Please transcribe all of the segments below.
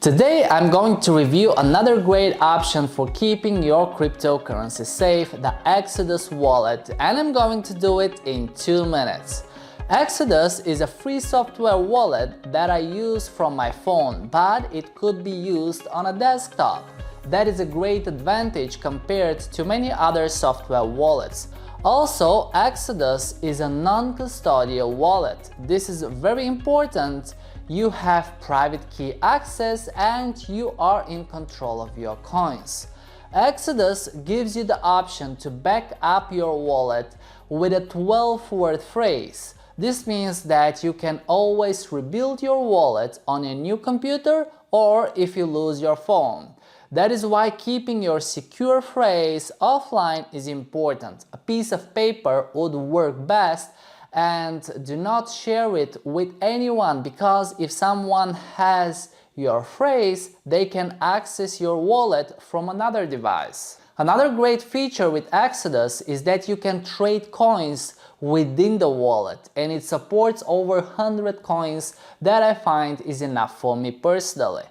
Today I'm going to review another great option for keeping your cryptocurrency safe, the Exodus wallet, and I'm going to do it in 2 minutes. Exodus is a free software wallet that I use from my phone, but it could be used on a desktop. That is a great advantage compared to many other software wallets. Also, Exodus is a non-custodial wallet. This is very important. You have private key access and you are in control of your coins. Exodus gives you the option to back up your wallet with a 12-word phrase. This means that you can always rebuild your wallet on a new computer or if you lose your phone. That is why keeping your secure phrase offline is important. A piece of paper would work best, and do not share it with anyone, because if someone has your phrase, they can access your wallet from another device. Another great feature with Exodus is that you can trade coins within the wallet, and it supports over 100 coins that I find is enough for me personally.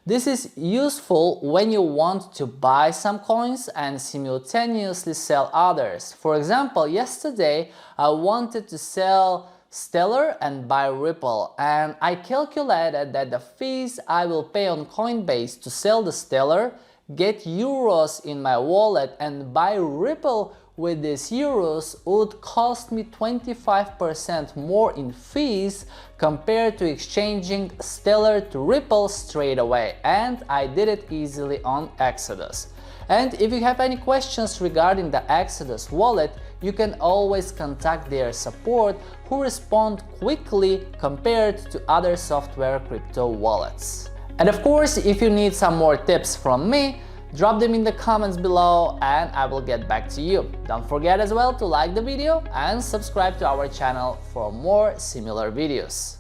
This is useful when you want to buy some coins and simultaneously sell others. For example, yesterday I wanted to sell Stellar and buy Ripple, and I calculated that the fees I will pay on Coinbase to sell the Stellar, get euros in my wallet and buy Ripple with these euros would cost me 25% more in fees compared to exchanging Stellar to Ripple straight away, and I did it easily on Exodus. And if you have any questions regarding the Exodus wallet, you can always contact their support, who respond quickly compared to other software crypto wallets. And of course, if you need some more tips from me, drop them in the comments below and I will get back to you. Don't forget as well to like the video and subscribe to our channel for more similar videos.